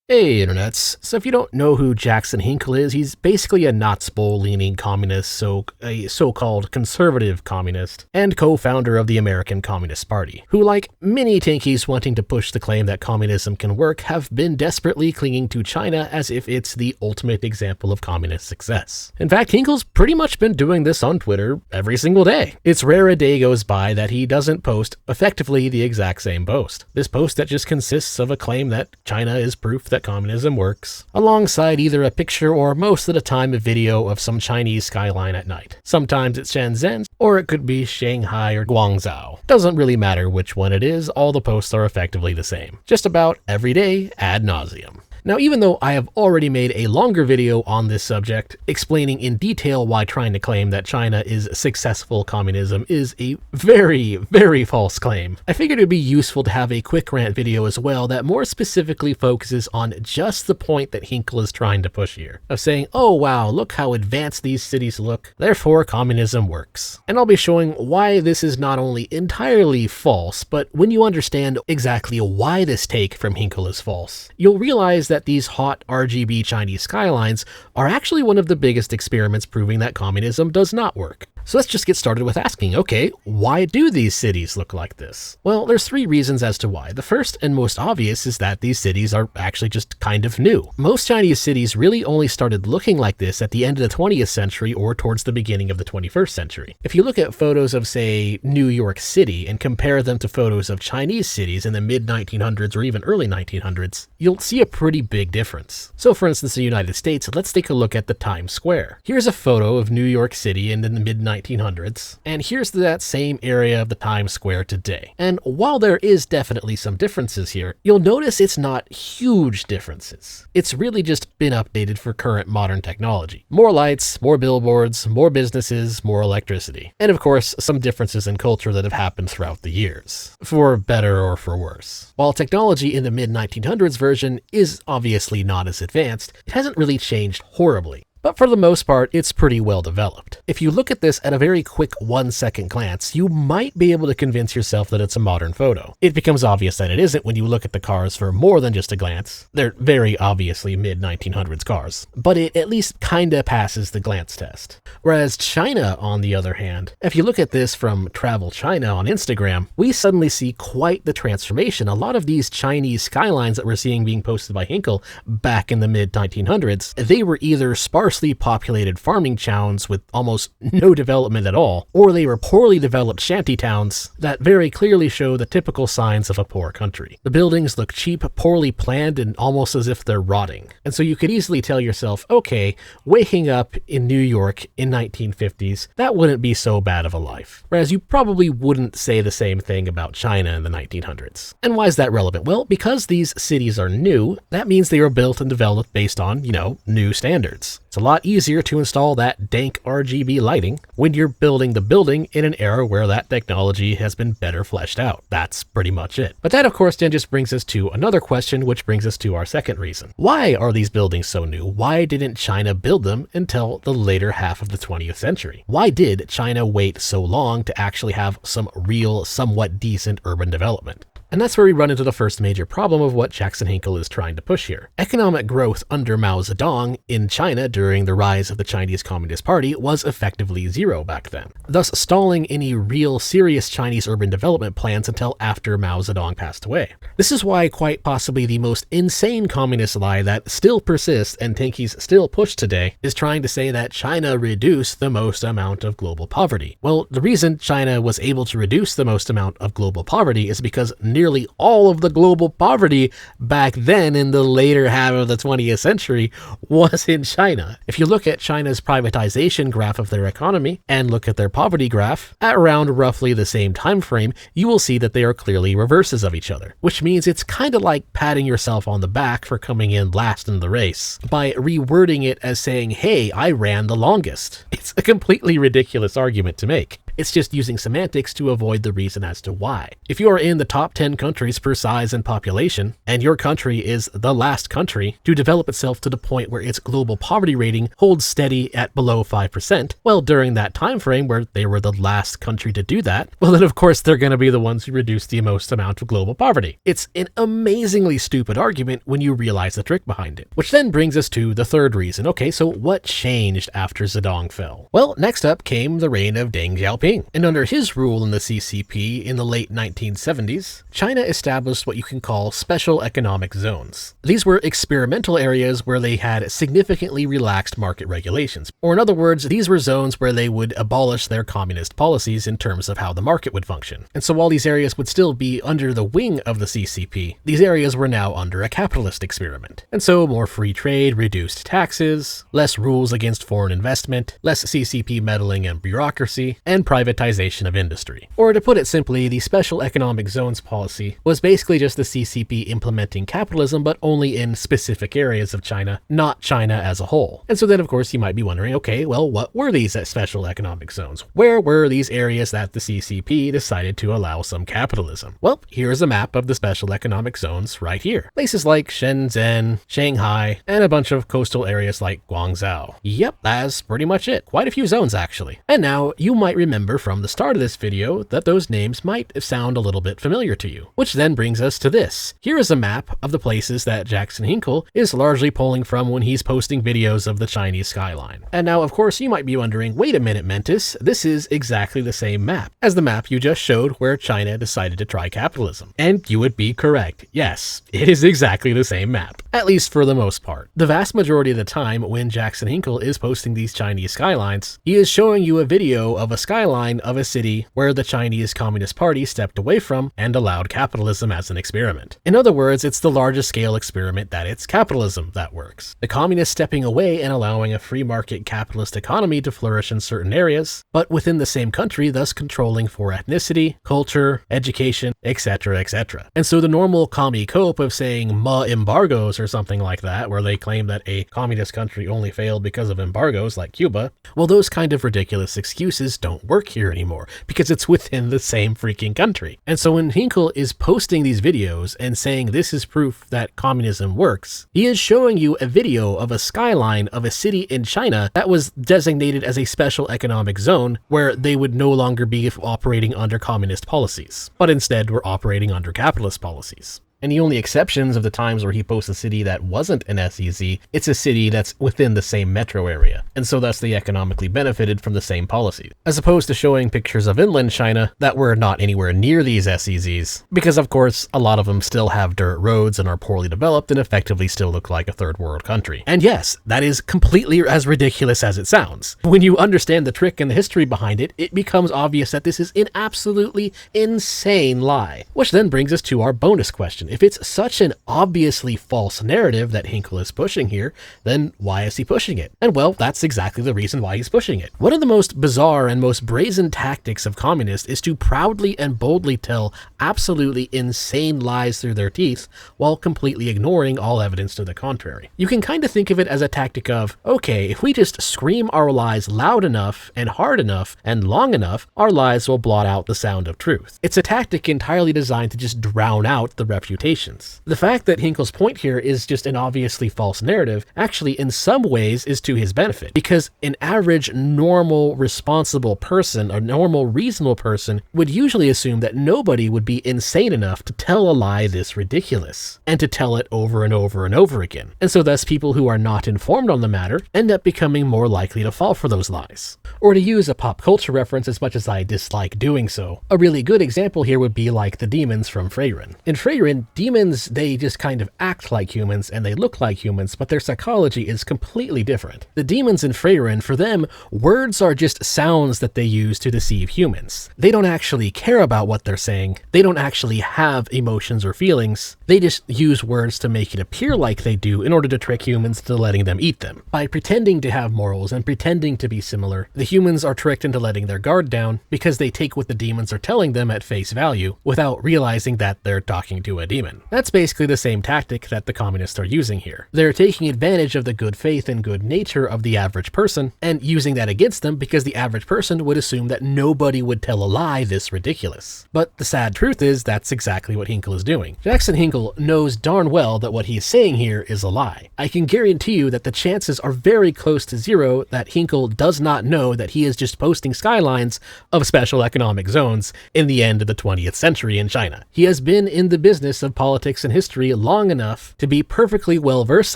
Hey internets, so if you don't know who Jackson Hinkle is, he's basically a Knott's Bowl-leaning communist, a so-called conservative communist, and co-founder of the American Communist Party, who, like many tankies wanting to push the claim that communism can work, have been desperately clinging to China as if it's the ultimate example of communist success. In fact, Hinkle's pretty much been doing this on Twitter every single day. It's rare a day goes by that he doesn't post effectively the exact same post. This post that just consists of a claim that China is proof that communism works, alongside either a picture or most of the time a video of some Chinese skyline at night. Sometimes it's Shenzhen, or it could be Shanghai or Guangzhou. Doesn't really matter which one it is, all the posts are effectively the same. Just about every day ad nauseum. Now, even though I have already made a longer video on this subject, explaining in detail why trying to claim that China is successful communism is a very, very false claim, I figured it would be useful to have a quick rant video as well that more specifically focuses on just the point that Hinkle is trying to push here, of saying, oh wow, look how advanced these cities look, therefore communism works. And I'll be showing why this is not only entirely false, but when you understand exactly why this take from Hinkle is false, you'll realize that these hot RGB Chinese skylines are actually one of the biggest experiments proving that communism does not work. So let's just get started with asking, okay, why do these cities look like this? Well, there's three reasons as to why. The first and most obvious is that these cities are actually just kind of new. Most Chinese cities really only started looking like this at the end of the 20th century or towards the beginning of the 21st century. If you look at photos of, say, New York City and compare them to photos of Chinese cities in the mid-1900s or even early 1900s, you'll see a pretty big difference. So for instance, in the United States, let's take a look at the Times Square. Here's a photo of New York City in the mid-1900s, and here's that same area of the Times Square today. And while there is definitely some differences here, you'll notice it's not huge differences. It's really just been updated for current modern technology. More lights, more billboards, more businesses, more electricity. And of course, some differences in culture that have happened throughout the years, for better or for worse. While technology in the mid-1900s version is obviously not as advanced, it hasn't really changed horribly. But for the most part, it's pretty well developed. If you look at this at a very quick 1-second glance, you might be able to convince yourself that it's a modern photo. It becomes obvious that it isn't when you look at the cars for more than just a glance. They're very obviously mid-1900s cars, but it at least kinda passes the glance test. Whereas China, on the other hand, if you look at this from Travel China on Instagram, we suddenly see quite the transformation. A lot of these Chinese skylines that we're seeing being posted by Hinkle back in the mid-1900s, they were either sparsely populated farming towns with almost no development at all, or they were poorly developed shanty towns that very clearly show the typical signs of a poor country. The buildings look cheap, poorly planned, and almost as if they're rotting. And so you could easily tell yourself, okay, waking up in New York in 1950s, that wouldn't be so bad of a life. Whereas you probably wouldn't say the same thing about China in the 1900s. And why is that relevant? Well, because these cities are new, that means they were built and developed based on, new standards. It's a lot easier to install that dank RGB lighting when you're building the building in an era where that technology has been better fleshed out. That's pretty much it. But that, of course, then just brings us to another question, which brings us to our second reason. Why are these buildings so new? Why didn't China build them until the later half of the 20th century? Why did China wait so long to actually have some real, somewhat decent urban development? And that's where we run into the first major problem of what Jackson Hinkle is trying to push here. Economic growth under Mao Zedong in China during the rise of the Chinese Communist Party was effectively zero back then, thus stalling any real serious Chinese urban development plans until after Mao Zedong passed away. This is why quite possibly the most insane communist lie that still persists and tankies still push today is trying to say that China reduced the most amount of global poverty. Well, the reason China was able to reduce the most amount of global poverty is because nearly all of the global poverty back then in the later half of the 20th century was in China. If you look at China's privatization graph of their economy and look at their poverty graph at around roughly the same time frame, you will see that they are clearly reverses of each other, which means it's kind of like patting yourself on the back for coming in last in the race by rewording it as saying, hey, I ran the longest. It's a completely ridiculous argument to make. It's just using semantics to avoid the reason as to why. If you are in the top 10 countries per size and population, and your country is the last country to develop itself to the point where its global poverty rating holds steady at below 5%, well, during that time frame where they were the last country to do that, well then of course they're going to be the ones who reduce the most amount of global poverty. It's an amazingly stupid argument when you realize the trick behind it. Which then brings us to the third reason. Okay, so what changed after Zedong fell? Well, next up came the reign of Deng Xiaoping, and under his rule in the CCP in the late 1970s, China established what you can call special economic zones. These were experimental areas where they had significantly relaxed market regulations, or in other words, these were zones where they would abolish their communist policies in terms of how the market would function. And so while these areas would still be under the wing of the CCP, these areas were now under a capitalist experiment. And so more free trade, reduced taxes, less rules against foreign investment, less CCP meddling and bureaucracy, and privatization of industry. Or to put it simply, the Special Economic Zones policy was basically just the CCP implementing capitalism, but only in specific areas of China, not China as a whole. And so then of course you might be wondering, okay, well, what were these Special Economic Zones? Where were these areas that the CCP decided to allow some capitalism? Well, here's a map of the Special Economic Zones right here. Places like Shenzhen, Shanghai, and a bunch of coastal areas like Guangzhou. Yep, that's pretty much it. Quite a few zones actually. And now you might remember from the start of this video that those names might sound a little bit familiar to you. Which then brings us to this. Here is a map of the places that Jackson Hinkle is largely pulling from when he's posting videos of the Chinese skyline. And now of course you might be wondering, wait a minute Mentis, this is exactly the same map as the map you just showed where China decided to try capitalism. And you would be correct. Yes, it is exactly the same map. At least for the most part. The vast majority of the time when Jackson Hinkle is posting these Chinese skylines, he is showing you a video of a skyline of a city where the Chinese Communist Party stepped away from and allowed capitalism as an experiment. In other words, it's the largest scale experiment that it's capitalism that works. The communists stepping away and allowing a free market capitalist economy to flourish in certain areas, but within the same country, thus controlling for ethnicity, culture, education, etc., etc. And so the normal commie cope of saying embargoes or something like that, where they claim that a communist country only failed because of embargoes like Cuba, well, those kind of ridiculous excuses don't work here anymore because it's within the same freaking country. And so when Hinkle is posting these videos and saying this is proof that communism works, he is showing you a video of a skyline of a city in China that was designated as a special economic zone where they would no longer be operating under communist policies, but instead were operating under capitalist policies. And the only exceptions of the times where he posts a city that wasn't an SEZ, it's a city that's within the same metro area, and so thus they economically benefited from the same policies, as opposed to showing pictures of inland China that were not anywhere near these SEZs, because of course a lot of them still have dirt roads and are poorly developed and effectively still look like a third world country. And yes, that is completely as ridiculous as it sounds. When you understand the trick and the history behind it, it becomes obvious that this is an absolutely insane lie. Which then brings us to our bonus question. If it's such an obviously false narrative that Hinkle is pushing here, then why is he pushing it? And well, that's exactly the reason why he's pushing it. One of the most bizarre and most brazen tactics of communists is to proudly and boldly tell absolutely insane lies through their teeth while completely ignoring all evidence to the contrary. You can kind of think of it as a tactic of, okay, if we just scream our lies loud enough and hard enough and long enough, our lies will blot out the sound of truth. It's a tactic entirely designed to just drown out the reputation. The fact that Hinkle's point here is just an obviously false narrative actually in some ways is to his benefit, because an average normal responsible person, a normal reasonable person, would usually assume that nobody would be insane enough to tell a lie this ridiculous and to tell it over and over and over again. And so thus people who are not informed on the matter end up becoming more likely to fall for those lies. Or to use a pop culture reference, as much as I dislike doing so, a really good example here would be like the demons from Freyren. In Freyren, demons, they just kind of act like humans and they look like humans, but their psychology is completely different. The demons in Freyren, for them, words are just sounds that they use to deceive humans. They don't actually care about what they're saying. They don't actually have emotions or feelings. They just use words to make it appear like they do in order to trick humans into letting them eat them. By pretending to have morals and pretending to be similar, the humans are tricked into letting their guard down because they take what the demons are telling them at face value without realizing that they're talking to a demon. demon. That's basically the same tactic that the communists are using here. They're taking advantage of the good faith and good nature of the average person and using that against them because the average person would assume that nobody would tell a lie this ridiculous. But the sad truth is that's exactly what Hinkle is doing. Jackson Hinkle knows darn well that what he is saying here is a lie. I can guarantee you that the chances are very close to zero that Hinkle does not know that he is just posting skylines of special economic zones in the end of the 20th century in China. He has been in the business of politics and history long enough to be perfectly well versed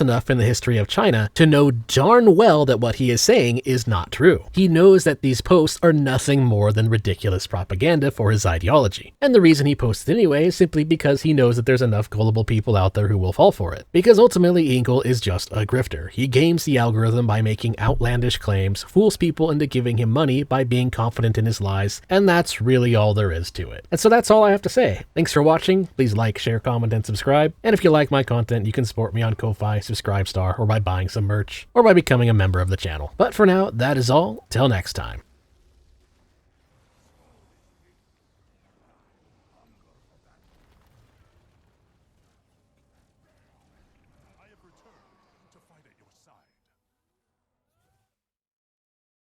enough in the history of China to know darn well that what he is saying is not true. He knows that these posts are nothing more than ridiculous propaganda for his ideology. And the reason he posts it anyway is simply because he knows that there's enough gullible people out there who will fall for it. Because ultimately Hinkle is just a grifter. He games the algorithm by making outlandish claims, fools people into giving him money by being confident in his lies, and that's really all there is to it. And so that's all I have to say. Thanks for watching. Please like, share, comment, and subscribe. And if you like my content, you can support me on Ko-Fi, Subscribestar, or by buying some merch, or by becoming a member of the channel. But for now, that is all. Till next time.